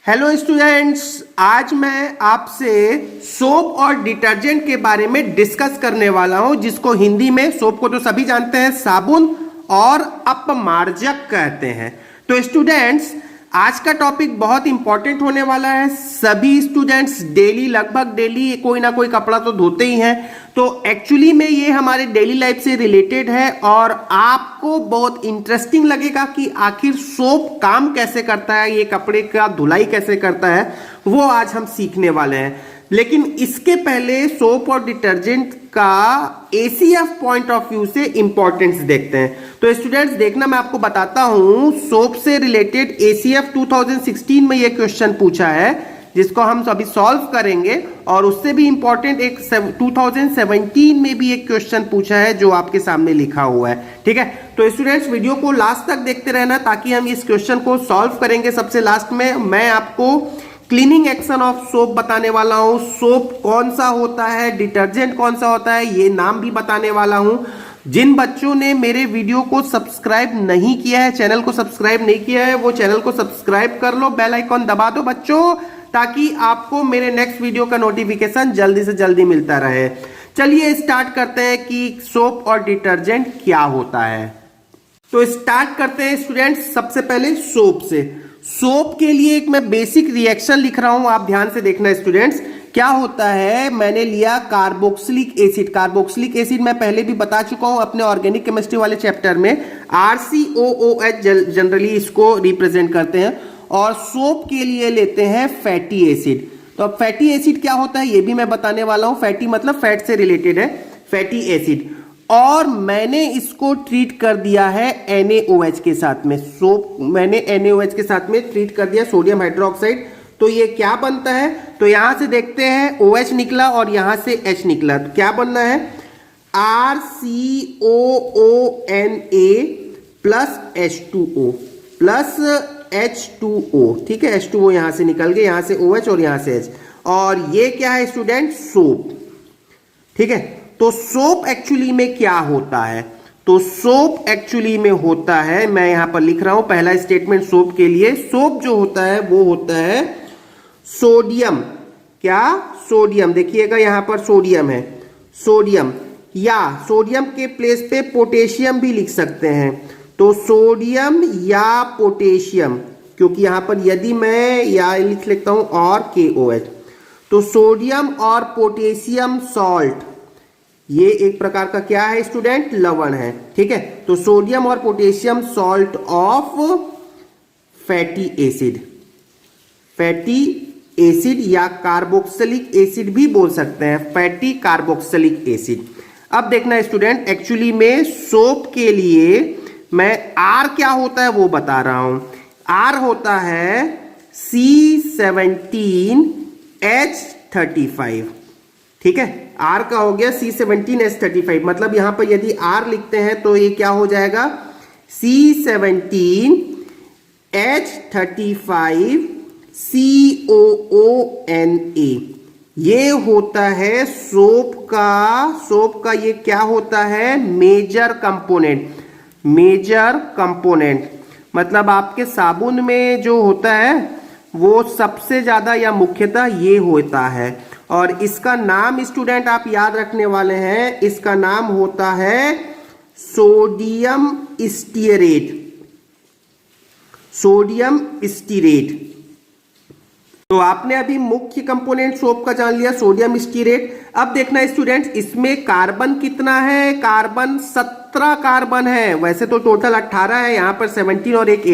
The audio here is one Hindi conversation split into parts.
हेलो स्टूडेंट्स, आज मैं आपसे सोप और डिटर्जेंट के बारे में डिस्कस करने वाला हूं, जिसको हिंदी में सोप को तो सभी जानते हैं, साबुन और अपमार्जक कहते हैं। तो स्टूडेंट्स, आज का टॉपिक बहुत इंपॉर्टेंट होने वाला है। सभी स्टूडेंट्स डेली, लगभग डेली कोई ना कोई कपड़ा तो धोते ही हैं, तो एक्चुअली में ये हमारे डेली लाइफ से रिलेटेड है और आपको बहुत इंटरेस्टिंग लगेगा कि आखिर सोप काम कैसे करता है, ये कपड़े का धुलाई कैसे करता है, वो आज हम सीखने वाले हैं। लेकिन इसके पहले सोप और डिटर्जेंट का एसीएफ पॉइंट ऑफ व्यू से इंपॉर्टेंस देखते हैं। तो स्टूडेंट्स देखना, मैं आपको बताता हूं, सोप से रिलेटेड एसीएफ 2016 में ये क्वेश्चन पूछा है, जिसको हम अभी सॉल्व करेंगे। और उससे भी इंपॉर्टेंट एक 2017 में भी एक क्वेश्चन पूछा है, जो आपके सामने लिखा हुआ है। ठीक है, तो स्टूडेंट्स वीडियो को लास्ट तक देखते रहना, ताकि हम इस क्वेश्चन को सॉल्व करेंगे। सबसे लास्ट में मैं आपको क्लीनिंग एक्शन ऑफ सोप बताने वाला हूं, सोप कौन सा होता है, डिटर्जेंट कौन सा होता है, ये नाम भी बताने वाला हूं। जिन बच्चों ने मेरे वीडियो को सब्सक्राइब नहीं किया है, चैनल को सब्सक्राइब नहीं किया है, वो चैनल को सब्सक्राइब कर लो, बेल आइकॉन दबा दो बच्चों, ताकि आपको मेरे नेक्स्ट वीडियो का नोटिफिकेशन जल्दी से जल्दी मिलता रहे। चलिए स्टार्ट करते हैं कि सोप और डिटर्जेंट क्या होता है। तो स्टार्ट करते हैं स्टूडेंट्स, सबसे पहले सोप से। सोप के लिए एक मैं बेसिक रिएक्शन लिख रहा हूं, आप ध्यान से देखना स्टूडेंट्स। क्या होता है, मैंने लिया कार्बोक्सिलिक एसिड। कार्बोक्सिलिक एसिड मैं पहले भी बता चुका हूं अपने ऑर्गेनिक केमिस्ट्री वाले चैप्टर में। RCOOH जनरली इसको रिप्रेजेंट करते हैं। और सोप के लिए लेते हैं फैटी एसिड। तो अब फैटी एसिड क्या होता है ये भी मैं बताने वाला हूं। फैटी मतलब फैट से रिलेटेड है, फैटी एसिड। और मैंने इसको ट्रीट कर दिया है NaOH के साथ में। सोप मैंने NaOH के साथ में ट्रीट कर दिया, सोडियम हाइड्रोक्साइड। तो ये क्या बनता है, तो यहां से देखते हैं, OH निकला और यहां से H निकला, तो क्या बनना है, RCOONA plus H2O plus H2O। ठीक है, H2O यहां से निकल गया, यहां से OH और यहां से H। और ये क्या है स्टूडेंट, सोप। ठीक है, तो सोप एक्चुअली में क्या होता है, तो सोप एक्चुअली में होता है, मैं यहां पर लिख रहा हूं पहला स्टेटमेंट सोप के लिए। सोप जो होता है वो होता है सोडियम। क्या, सोडियम, देखिएगा यहां पर सोडियम है, सोडियम, या सोडियम के प्लेस पे पोटेशियम भी लिख सकते हैं। तो सोडियम या पोटेशियम, क्योंकि यहां पर यदि मैं या लिख लेता हूं और KOH, तो सोडियम और पोटेशियम सॉल्ट, ये एक प्रकार का क्या है स्टूडेंट, लवण है। ठीक है, तो सोडियम और potassium salt of fatty acid. Fatty acid या कार्बोक्सिलिक एसिड भी बोल सकते हैं, फैटी कार्बोक्सिलिक एसिड। अब देखना स्टूडेंट, एक्चुअली में सोप के लिए मैं R क्या होता है वो बता रहा हूं। R होता है C17H35। ठीक है, R का हो गया C17H35, मतलब यहां पर यदि R लिखते हैं तो ये क्या हो जाएगा, C17H35COONA। ये होता है सोप का ये क्या होता है, मेजर कंपोनेंट। मेजर कंपोनेंट मतलब आपके साबुन में जो होता है वो सबसे ज्यादा या मुख्यतः ये होता है। और इसका नाम स्टूडेंट आप याद रखने वाले हैं, इसका नाम होता है सोडियम स्टीरेट। Sodium stearate. तो आपने अभी मुख्य कंपोनेंट सोप का जान लिया, सोडियम स्टीरेट। अब देखना स्टूडेंट्स, इसमें कार्बन कितना है, कार्बन 17 कार्बन है। वैसे तो टोटल 18 है, यहां पर 17 और एक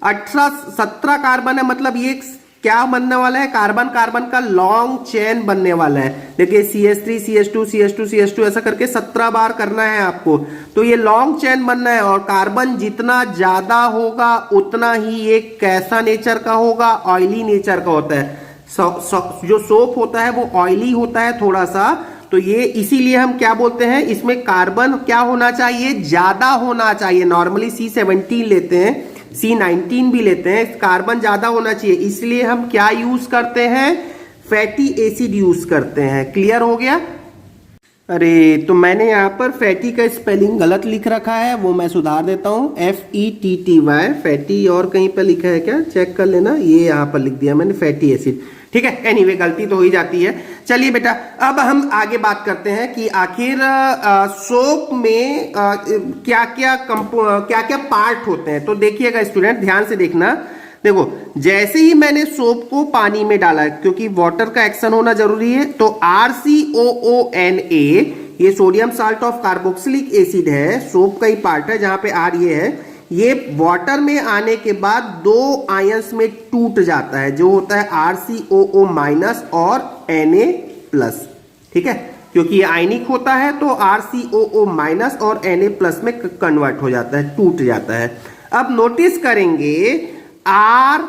18, 17 कार्बन है। मतलब ये क्या बनने वाला है, कार्बन कार्बन का लॉन्ग चेन बनने वाला है। देखिए CH3 CH2 CH2 CH2 ऐसा करके 17 बार करना है आपको। तो ये लॉन्ग चेन बनना है, और कार्बन जितना ज्यादा होगा उतना ही ये कैसा नेचर का होगा, ऑयली नेचर का होता है। जो सोप होता है वो ऑयली होता है थोड़ा सा। तो ये इसीलिए हम क्या बोलते हैं, इसमें कार्बन क्या होना चाहिए, ज्यादा होना चाहिए। नॉर्मली C17 लेते हैं, C19 भी लेते हैं, कार्बन ज्यादा होना चाहिए, इसलिए हम क्या यूज करते हैं, फैटी एसिड यूज करते हैं। क्लियर हो गया। अरे तो मैंने यहाँ पर फैटी का स्पेलिंग गलत लिख रखा है, वो मैं सुधार देता हूँ। FETTY फैटी, और कहीं पर लिखा है क्या, चेक कर लेना। ये यहाँ पर लिख दिया मैंने फैटी एसिड। ठीक है, एनीवे गलती तो हो ही जाती है। चलिए बेटा, अब हम आगे बात करते हैं कि आखिर सोप में क्या क्या पार्ट होते हैं। तो देखिएगा स्टूडेंट, ध्यान से देखना। देखो, जैसे ही मैंने सोप को पानी में डाला, क्योंकि वाटर का एक्शन होना जरूरी है, तो RCOONA, ये sodium salt of carboxylic acid है, सोप का ही पार्ट है, जहां पे R ये है, ये वाटर में आने के बाद दो आयंस में टूट जाता है, जो होता है RCOO- और Na+। ठीक है, क्योंकि ये आयनिक होता है तो RCOO- और Na+ में कन्वर्ट हो जाता है, टूट जाता है। अब नोटिस करेंगे R,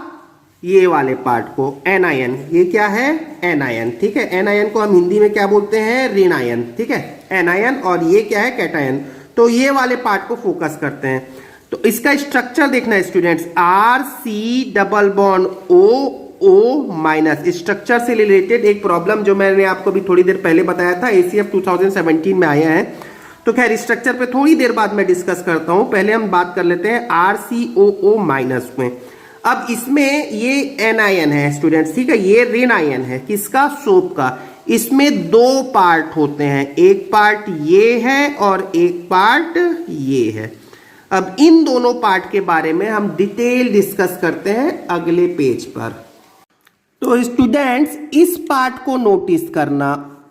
ये वाले पार्ट को एनायन, ये क्या है, एनायन। ठीक है, एनायन को हम हिंदी में क्या बोलते हैं, ऋणायन। ठीक है, एनायन, और ये क्या है, कैटायन। तो ये वाले पार्ट को फोकस करते हैं। तो इसका स्ट्रक्चर देखना है स्टूडेंट्स, RC+O स्ट्रक्चर से रिलेटेड एक प्रॉब्लम जो मैंने आपको भी थोड़ी देर पहले बताया था, ACF 2017 में आया है। तो खैर, स्ट्रक्चर पे थोड़ी देर बाद मैं डिस्कस करता हूं, पहले हम बात कर लेते हैं RCOO- में। अब इसमें ये एनायन है स्टूडेंट्स, ठीक है, ये ऋणायन है, किसका, सोप का। इसमें दो पार्ट होते हैं, एक पार्ट ये है और एक पार्ट ये है। अब इन दोनों पार्ट के बारे में हम डिटेल डिस्कस करते हैं अगले पेज पर। तो स्टूडेंट्स, इस पार्ट को नोटिस करना।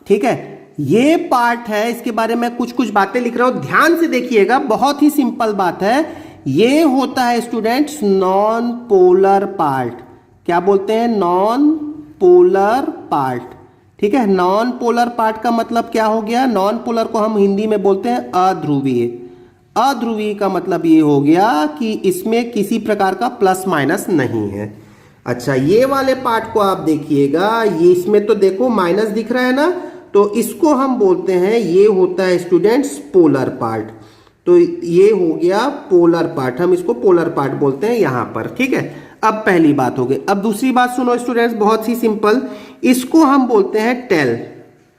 ठीक है, ये पार्ट है, इसके बारे में कुछ कुछ बातें लिख रहा हूं, ध्यान से देखिएगा, बहुत ही सिंपल बात है। ये होता है स्टूडेंट्स नॉन पोलर पार्ट। क्या बोलते हैं, नॉन पोलर पार्ट। ठीक है, नॉन पोलर पार्ट का मतलब क्या हो गया, नॉन पोलर को हम हिंदी में बोलते हैं अध्रुवीय। अध्रुवीय का मतलब ये हो गया कि इसमें किसी प्रकार का प्लस माइनस नहीं है। अच्छा, ये वाले पार्ट को आप देखिएगा, ये इसमें तो देखो माइनस दिख रहा है ना, तो इसको हम बोलते हैं, ये होता है स्टूडेंट्स पोलर पार्ट। तो ये हो गया पोलर पार्ट, हम इसको पोलर पार्ट बोलते हैं यहां पर। ठीक है, अब पहली बात हो गई। अब दूसरी बात सुनो स्टूडेंट्स, बहुत ही सिंपल, इसको हम बोलते हैं टेल।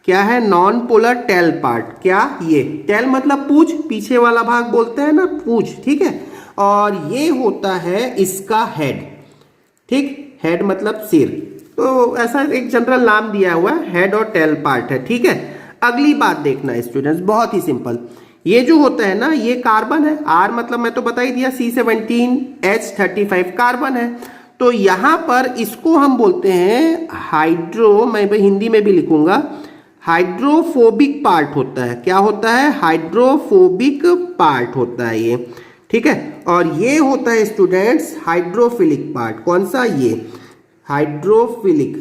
क्या है, नॉन पोलर टेल पार्ट। क्या, ये टेल मतलब पूंछ, पीछे वाला भाग बोलते हैं ना, पूंछ। ठीक है, और ये होता है इसका हेड। ठीक, हेड मतलब सिर, तो ऐसा एक जनरल नाम दिया हुआ है, हेड और टेल पार्ट है। ठीक है, अगली बात देखना स्टूडेंट्स, बहुत ही सिंपल, ये जो होता है ना, ये कार्बन है, R मतलब मैं तो बता ही दिया, C17H35 कार्बन है। तो यहां पर इसको हम बोलते हैं हाइड्रो, मैं हिंदी में भी लिखूंगा, हाइड्रोफोबिक पार्ट होता है। क्या होता है, हाइड्रोफोबिक पार्ट होता है ये। ठीक है, और ये होता है स्टूडेंट्स हाइड्रोफिलिक पार्ट। कौन सा, ये हाइड्रोफिलिक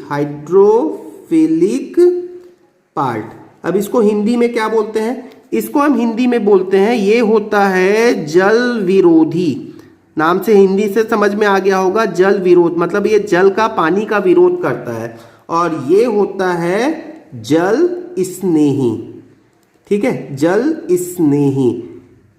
पार्ट। अब इसको हिंदी में क्या बोलते हैं, इसको हम हिंदी में बोलते हैं, ये होता है जल विरोधी। नाम से हिंदी से समझ में आ गया होगा, जल विरोध मतलब ये जल का, पानी का विरोध करता है। और ये होता है जल स्नेही। ठीक है, जल स्नेही,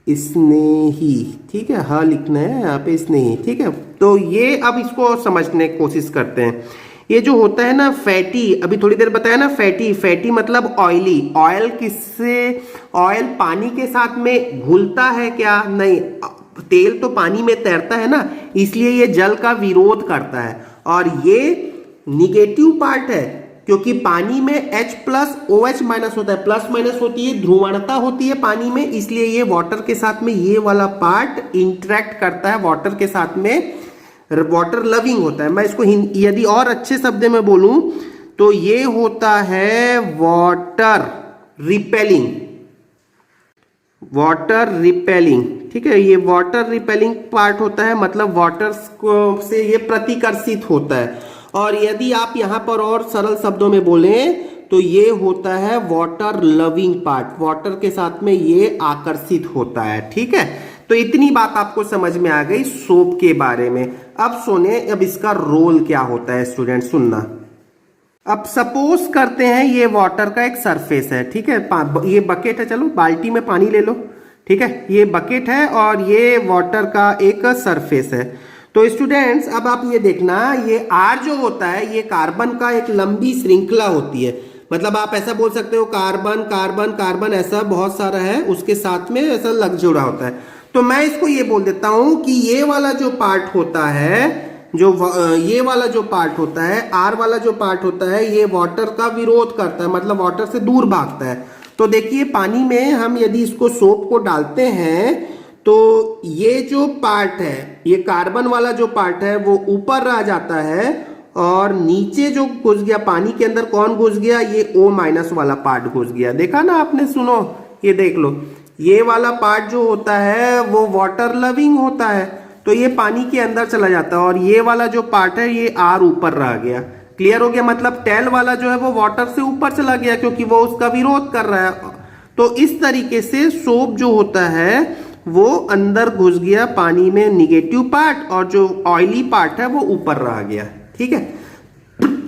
स्नेही। ठीक है, हाँ लिखना है यहाँ पे, स्नेही। ठीक है, तो ये अब इसको समझने की कोशिश करते हैं। ये जो होता है ना फैटी, अभी थोड़ी देर बताया ना, फैटी मतलब ऑयली। ऑयल किससे, ऑयल पानी के साथ में घुलता है क्या, नहीं, तेल तो पानी में तैरता है ना, इसलिए ये जल का विरोध करता है। और ये निगेटिव पार्ट है, क्योंकि पानी में H+OH- होता है, प्लस माइनस होती है, ध्रुवणता होती है पानी में, इसलिए ये वाटर के साथ में ये वाला पार्ट इंटरेक्ट करता है वाटर के साथ में, वाटर लविंग होता है। मैं इसको यदि और अच्छे शब्द में बोलूं तो ये होता है वाटर रिपेलिंग। वाटर रिपेलिंग, ठीक है, ये वाटर रिपेलिंग पार्ट होता है, मतलब वाटर से ये प्रतिकर्षित होता है। और यदि आप यहां पर और सरल शब्दों में बोलें तो ये होता है वाटर लविंग पार्ट, वाटर के साथ में ये आकर्षित होता है। ठीक है, तो इतनी बात आपको समझ में आ गई सोप के बारे में। अब सुने, अब इसका रोल क्या होता है स्टूडेंट, सुनना। अब सपोज करते हैं ये वाटर का एक सरफेस है। ठीक है, ये बकेट है, चलो बाल्टी में पानी ले लो। ठीक है, ये बकेट है और ये वाटर का एक सरफेस है। तो स्टूडेंट्स, अब आप ये देखना, ये R जो होता है, ये कार्बन का एक लंबी श्रृंखला होती है, मतलब आप ऐसा बोल सकते हो कार्बन कार्बन कार्बन, ऐसा बहुत सारा है, उसके साथ में ऐसा लग जुड़ा होता है। तो मैं इसको ये बोल देता हूं कि ये वाला जो पार्ट होता है, ये वाला जो पार्ट होता है, आर वाला जो पार्ट होता है, ये वाटर का विरोध करता है, मतलब वाटर से दूर भागता है। तो देखिए पानी में हम यदि इसको सोप को डालते हैं तो ये जो पार्ट है, ये कार्बन वाला जो पार्ट है वो ऊपर रह जाता है, और नीचे जो घुस गया पानी के अंदर, कौन घुस गया, ये O- वाला पार्ट घुस गया। देखा ना आपने, सुनो ये देख लो, ये वाला पार्ट जो होता है वो वाटर लविंग होता है, तो ये पानी के अंदर चला जाता है, और ये वाला जो पार्ट है ये R ऊपर रह गया। क्लियर हो गया, मतलब टेल वाला जो है वो वाटर से ऊपर चला गया क्योंकि वो उसका विरोध कर रहा है। तो इस तरीके से सोप जो होता है वो अंदर घुस गया पानी में, निगेटिव पार्ट, और जो ऑयली पार्ट है वो ऊपर रह गया। ठीक है,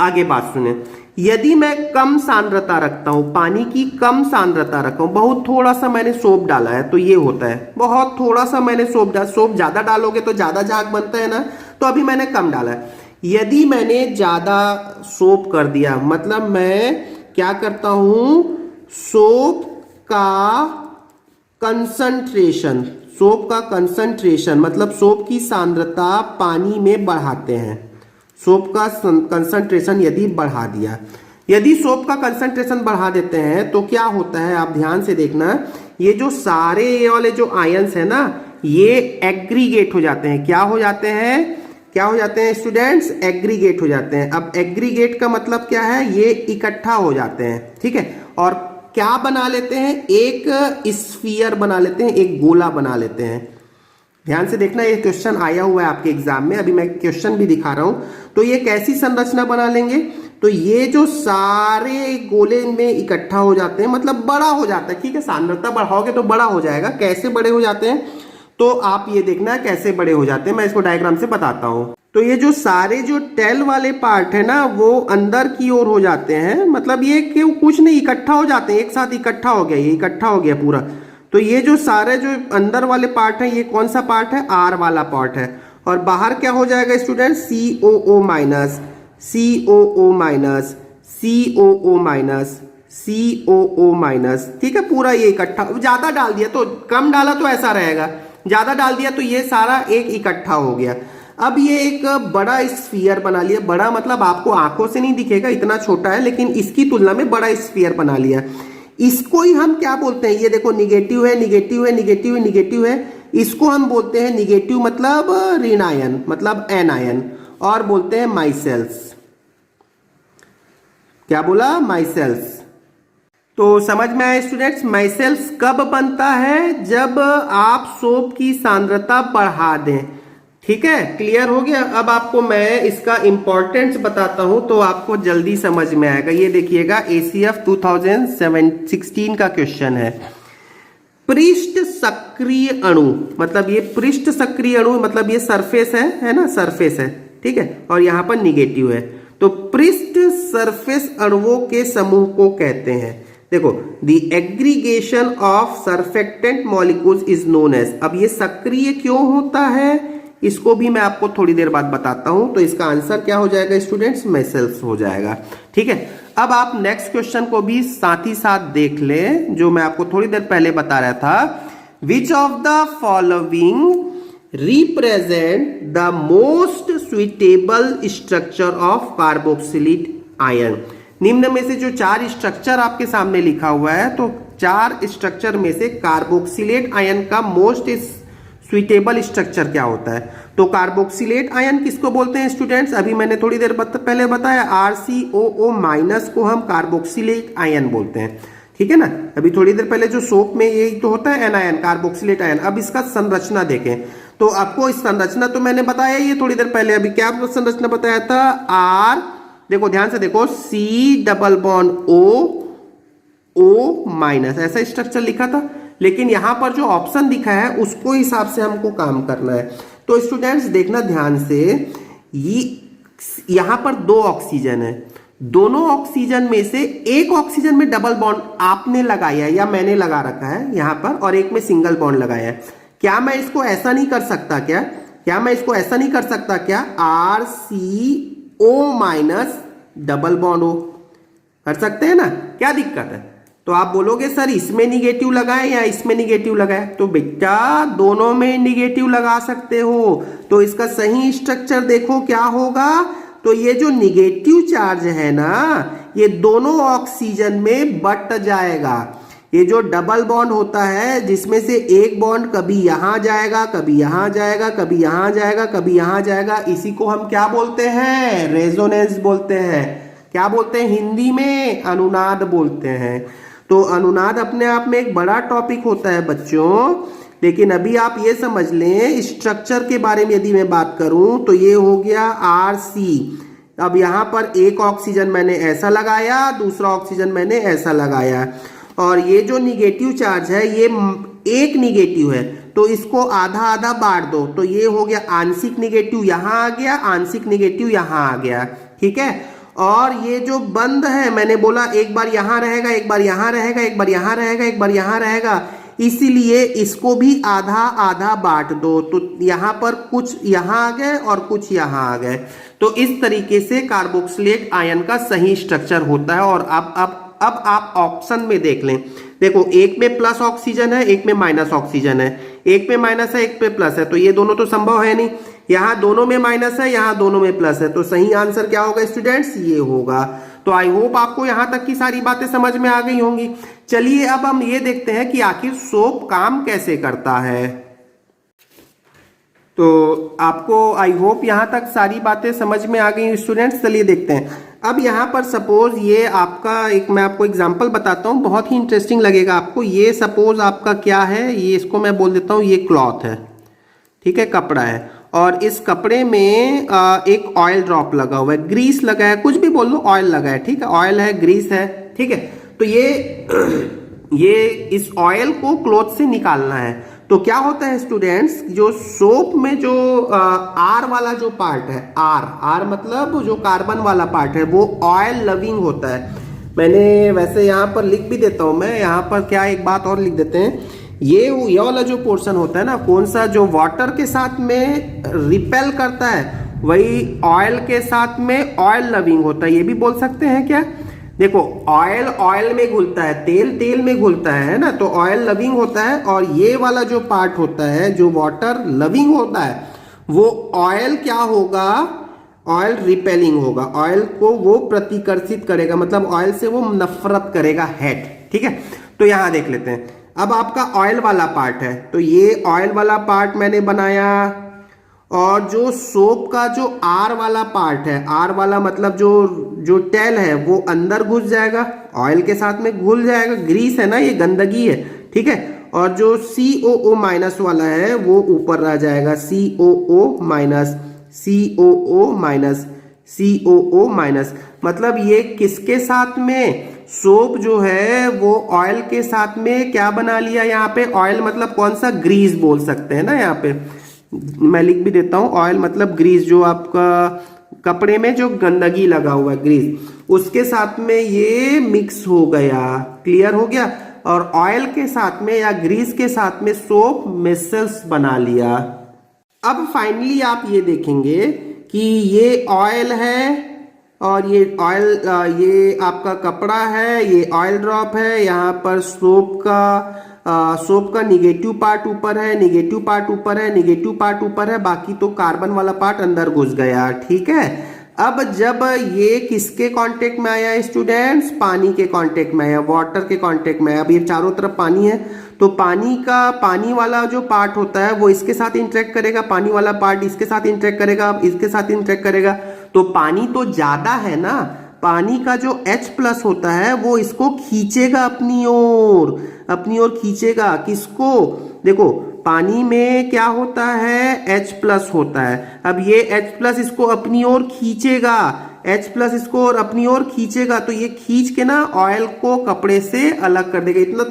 आगे बात सुने। यदि मैं कम सांद्रता रखता हूं, पानी की कम सांद्रता रखता हूं, बहुत थोड़ा सा मैंने सोप डाला है, तो ये होता है, बहुत थोड़ा सा मैंने सोप डाला। सोप ज्यादा डालोगे तो ज्यादा झाग बनता है ना, तो अभी मैंने कम डाला है। यदि मैंने ज्यादा सोप कर दिया, मतलब मैं क्या करता हूं, सोप का कंसंट्रेशन, सोप का कंसंट्रेशन मतलब सोप की सांद्रता पानी में बढ़ाते हैं। सोप का कंसंट्रेशन यदि बढ़ा दिया, यदि सोप का कंसंट्रेशन बढ़ा देते हैं तो क्या होता है, आप ध्यान से देखना, ये जो सारे ये वाले जो आयंस है ना, ये एग्रीगेट हो जाते हैं। क्या हो जाते हैं, क्या हो जाते हैं स्टूडेंट्स, एग्रीगेट हो जाते हैं। अब एग्रीगेट का मतलब क्या है, ये इकट्ठा हो जाते हैं। ठीक है, और क्या बना लेते हैं, एक स्फीयर बना लेते हैं, एक गोला बना लेते हैं। ध्यान से देखना, ये क्वेश्चन आया हुआ है आपके एग्जाम में, अभी मैं क्वेश्चन भी दिखा रहा हूं। तो ये कैसी संरचना बना लेंगे, तो ये जो सारे गोले में इकट्ठा हो जाते हैं, मतलब बड़ा हो जाता है। ठीक है, सांद्रता बढ़ाओगे तो बड़ा हो जाएगा। कैसे बड़े हो जाते हैं, तो आप ये देखना कैसे बड़े हो जाते हैं, मैं इसको डायग्राम से बताता हूं। तो ये जो सारे जो टेल वाले पार्ट है ना, वो अंदर की ओर हो जाते हैं, मतलब ये क्यों कुछ नहीं, इकट्ठा हो जाते हैं, एक साथ इकट्ठा हो गया, ये इकट्ठा हो गया पूरा। तो ये जो सारे जो अंदर वाले पार्ट है, ये कौन सा पार्ट है, आर वाला पार्ट है, और बाहर क्या हो जाएगा student, COO minus, COO minus, COO minus, COO minus. ठीक है, पूरा ये इकट्ठा, ज्यादा डाल दिया तो, कम डाला तो ऐसा रहेगा, ज्यादा डाल दिया तो ये सारा एक इकट्ठा हो गया। अब ये एक बड़ा स्फीयर बना लिया, बड़ा मतलब आपको आंखों से नहीं दिखेगा, इतना छोटा है, लेकिन इसकी तुलना में बड़ा स्फीयर बना लिया। इसको ही हम क्या बोलते हैं, ये देखो निगेटिव है, निगेटिव है, निगेटिव है, निगेटिव है, इसको हम बोलते हैं निगेटिव मतलब ऋण आयन, मतलब एन आयन, और बोलते हैं माइसेल्स। क्या बोला, माइसेल्स। तो समझ में आया स्टूडेंट्स, माइसेल्स कब बनता है, जब आप सोप की सांद्रता बढ़ा दें। ठीक है, क्लियर हो गया। अब आपको मैं इसका इंपॉर्टेंस बताता हूं तो आपको जल्दी समझ में आएगा। ये देखिएगा, ACF 2016 का क्वेश्चन है। पृष्ठ सक्रिय अणु, मतलब ये पृष्ठ सक्रिय अणु मतलब ये सरफेस है ना, सरफेस है। ठीक है, और यहां पर निगेटिव है, तो पृष्ठ सरफेस अणुओं के समूह को कहते हैं। देखो, the aggregation of surfactant molecules is known as. अब ये सक्रिय क्यों होता है, इसको भी मैं आपको थोड़ी देर बाद बताता हूं। तो इसका आंसर क्या हो जाएगा स्टूडेंट्स, माइसेल्स हो जाएगा। ठीक है, अब आप नेक्स्ट क्वेश्चन को भी साथ ही साथ देख लें, जो मैं आपको थोड़ी देर पहले बता रहा था। Which of the following represent the most suitable structure of carboxylate ion. निम्न में से जो 4 स्ट्रक्चर आपके सामने लिखा हुआ है, तो 4 स्ट्रक्चर में से कार्बोक्सिलेट आयन का मोस्ट सुइटेबल स्ट्रक्चर क्या होता है। तो कार्बोक्सिलेट आयन किसको बोलते हैं स्टूडेंट्स, अभी मैंने थोड़ी देर पहले बताया, RCOO माइनस को हम कार्बोक्सिलेट आयन बोलते हैं। ठीक है ना, अभी थोड़ी देर पहले जो सोप में ये तो होता है एन आयन, कार्बोक्सिलेट आयन। अब इसका संरचना देखें, तो आपको इस संरचना तो मैंने बताया ये थोड़ी देर पहले। अभी क्या संरचना बताया था, R, देखो ध्यान से देखो, C double bond O minus, ऐसा स्ट्रक्चर लिखा था, लेकिन यहां पर जो ऑप्शन दिखा है उसको हिसाब से हमको काम करना है। तो स्टूडेंट्स देखना ध्यान से, यहां पर 2 ऑक्सीजन है, दोनों ऑक्सीजन में से एक ऑक्सीजन में डबल बॉन्ड आपने लगाया है या मैंने लगा रखा है यहां पर, और एक में सिंगल बॉन्ड लगाया है। क्या मैं इसको ऐसा नहीं कर सकता क्या मैं इसको ऐसा नहीं कर सकता क्या, RCO माइनस डबल बॉन्ड हो, कर सकते हैं ना, क्या दिक्कत है? तो आप बोलोगे सर इसमें निगेटिव लगाएं या इसमें निगेटिव लगाएं, तो बेटा दोनों में निगेटिव लगा सकते हो। तो इसका सही स्ट्रक्चर देखो क्या होगा, तो ये जो निगेटिव चार्ज है ना, ये दोनों ऑक्सीजन में बट जाएगा। ये जो डबल बॉन्ड होता है जिसमें से एक बॉन्ड कभी यहां जाएगा, कभी यहां जाएगा, कभी यहां जाएगा, कभी यहां जाएगा, इसी को हम क्या बोलते हैं? रेजोनेंस बोलते हैं। क्या बोलते हैं हिंदी में? अनुनाद बोलते हैं। तो अनुनाद अपने आप में एक बड़ा टॉपिक होता है बच्चों, लेकिन अभी आप ये समझ लें स्ट्रक्चर के बारे में यदि मैं बात करूं तो ये हो गया RC। अब यहां पर एक ऑक्सीजन मैंने ऐसा लगाया, दूसरा ऑक्सीजन मैंने ऐसा लगाया, और ये जो निगेटिव चार्ज है ये एक निगेटिव है, तो इसको आधा आधा बांट दो, तो ये हो गया आंशिक निगेटिव यहां आ गया, आंशिक निगेटिव यहां आ गया, ठीक है। और ये जो बंद है मैंने बोला एक बार यहां रहेगा, एक बार यहां रहेगा, एक बार यहां रहेगा, एक बार यहां रहेगा, इसीलिए इसको भी आधा आधा बांट दो, तो यहां पर कुछ यहां आ गए और कुछ यहां आ गए। तो इस तरीके से कार्बोक्सिलेट आयन का सही स्ट्रक्चर होता है। और अब आप ऑप्शन में देख लें, देखो एक में प्लस ऑक्सीजन है, एक में माइनस ऑक्सीजन है, एक में माइनस है, एक पे प्लस है, तो ये दोनों तो संभव है नहीं। यहाँ दोनों में माइनस है, यहाँ दोनों में प्लस है, तो सही आंसर क्या होगा स्टूडेंट्स? ये होगा। तो आई होप आपको यहाँ तक की सारी बातें समझ में आ गई होंगी। चलिए अब हम ये देखते हैं कि आखिर सोप काम कैसे करता है। तो आपको आई होप यहाँ तक सारी बातें समझ में आ गई स्टूडेंट्स। चलिए देखते हैं। अब यहाँ पर सपोज ये आपका मैं आपको एग्जांपल बताता हूँ, बहुत ही इंटरेस्टिंग लगेगा आपको। ये सपोज आपका क्या है, ये इसको मैं बोल देता हूँ ये क्लॉथ है, ठीक है, कपड़ा है, और इस कपड़े में एक ऑयल ड्रॉप लगा हुआ है, ग्रीस लगा है, कुछ भी बोल लो, ऑयल लगा है, ठीक है, ऑयल है, ग्रीस है, ठीक है। तो ये इस ऑयल को क्लॉथ से निकालना है। तो क्या होता है स्टूडेंट्स, जो सोप में जो आर वाला जो पार्ट है, आर मतलब जो कार्बन वाला पार्ट है, वो ऑयल लविंग होता है। मैंने वैसे यहाँ पर लिख भी देता हूं, मैं यहाँ पर क्या एक बात और लिख देते हैं, ये वाला जो पोर्शन होता है ना, कौन सा, जो वाटर के साथ में रिपेल करता है, वही ऑयल के साथ में ऑयल लविंग होता है। ये भी बोल सकते हैं क्या? देखो ऑयल में घुलता है, तेल में घुलता है ना, तो ऑयल लविंग होता है। और ये वाला जो पार्ट होता है जो वाटर लविंग होता है, वो ऑयल क्या होगा? ऑयल रिपेलिंग होगा, ऑयल को वो प्रतिकर्षित करेगा, मतलब ऑयल से वो नफरत करेगा, हेट, ठीक है। तो यहां देख लेते हैं, अब आपका ऑयल वाला पार्ट है, तो ये ऑयल वाला पार्ट मैंने बनाया, और जो सोप का जो आर वाला पार्ट है, आर वाला मतलब जो टेल है, वो अंदर घुस जाएगा, ऑयल के साथ में घुल जाएगा, ग्रीस है ना, ये गंदगी है, ठीक है। और जो COO माइनस वाला है वो ऊपर रह जाएगा, COO minus, COO minus, COO minus. मतलब ये किसके साथ में? सोप जो है वो ऑयल के साथ में क्या बना लिया यहाँ पे? ऑयल मतलब कौन सा? ग्रीस बोल सकते हैं ना, यहाँ पे मैं लिख भी देता हूं, ऑयल मतलब ग्रीस, जो आपका कपड़े में जो गंदगी लगा हुआ है, ग्रीस, उसके साथ में ये मिक्स हो गया, क्लियर हो गया। और ऑयल के साथ में या ग्रीस के साथ में सोप मिसल्स बना लिया। अब फाइनली आप ये देखेंगे कि ये ऑयल है, और ये ऑयल, ये आपका कपड़ा है, ये ऑयल ड्रॉप है, यहाँ पर सोप का निगेटिव पार्ट ऊपर है, निगेटिव पार्ट ऊपर है, निगेटिव पार्ट ऊपर है, बाकी तो कार्बन वाला पार्ट अंदर घुस गया, ठीक है। अब जब ये किसके कांटेक्ट में आया स्टूडेंट्स? पानी के कांटेक्ट में आया, वाटर के कांटेक्ट में आया। अब ये चारों तरफ पानी है, तो पानी वाला जो पार्ट होता है वो इसके साथ इंटरेक्ट करेगा, पानी वाला पार्ट इसके साथ इंटरेक्ट करेगा, इसके साथ इंटरेक्ट करेगा। तो पानी तो ज्यादा है ना, पानी का जो H+ होता है वो इसको खींचेगा अपनी ओर खींचेगा। किसको? देखो पानी में क्या होता है? H+ होता है। अब ये H+ इसको अपनी ओर खींचेगा, H+ इसको और अपनी ओर खींचेगा, तो ये खींच के ना ऑयल को कपड़े से अलग कर देगा, इतना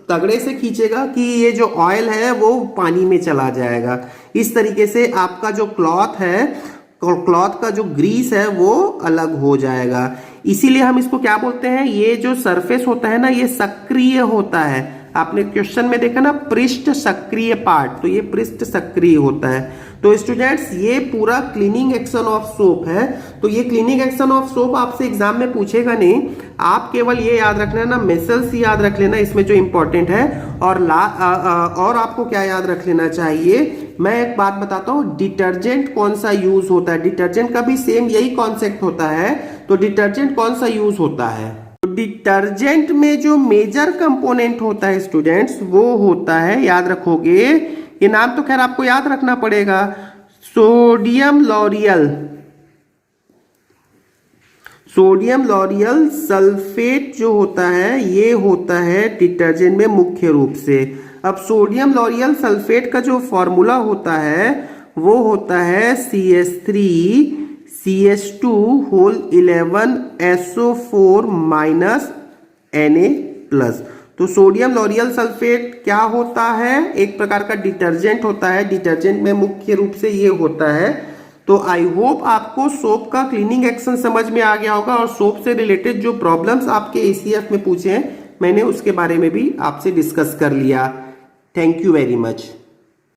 तगड़े से खींचेगा कि ये जो ऑयल है वो पानी में चला जाएगा। इस तरीके से आपका जो क्लॉथ है, क्लॉथ का जो ग्रीस है वो अलग हो जाएगा। इसीलिए हम इसको क्या बोलते हैं? ये जो सरफेस होता है ना, ये सक्रिय होता है। आपने क्वेश्चन में देखा ना पृष्ठ सक्रिय पार्ट, तो ये पृष्ठ सक्रिय होता है। तो स्टूडेंट्स ये पूरा क्लीनिंग एक्शन ऑफ सोप है। तो ये क्लीनिंग एक्शन ऑफ सोप आपसे एग्जाम में पूछेगा नहीं, आप केवल ये याद रखना ना, मेसल्स याद रख लेना इसमें जो इंपॉर्टेंट है। और आपको क्या याद रख लेना चाहिए, मैं एक बात बताता हूँ, डिटर्जेंट कौन सा यूज होता है, डिटर्जेंट का भी सेम यही कॉन्सेप्ट होता है। तो डिटर्जेंट कौन सा यूज होता है, तो डिटर्जेंट में जो मेजर कंपोनेंट होता है स्टूडेंट्स वो होता है, याद रखोगे, ये नाम तो खैर आपको याद रखना पड़ेगा, sodium L'Oréal, sodium lauryl sulphate जो होता है ये होता है डिटर्जेंट में मुख्य रूप से। अब सोडियम लॉरियल सल्फेट का जो फॉर्मूला होता है वो होता है CH3CH2 whole 11 SO4 minus Na+। तो सोडियम लॉरियल सल्फेट क्या होता है, एक प्रकार का डिटर्जेंट होता है, डिटर्जेंट में मुख्य रूप से ये होता है। तो आई होप आपको सोप का क्लीनिंग एक्शन समझ में आ गया होगा और सोप से रिलेटेड जो प्रॉब्लम्स आपके ACF में पूछे हैं मैंने उसके बारे में भी आपसे डिस्कस कर लिया। Thank you very much.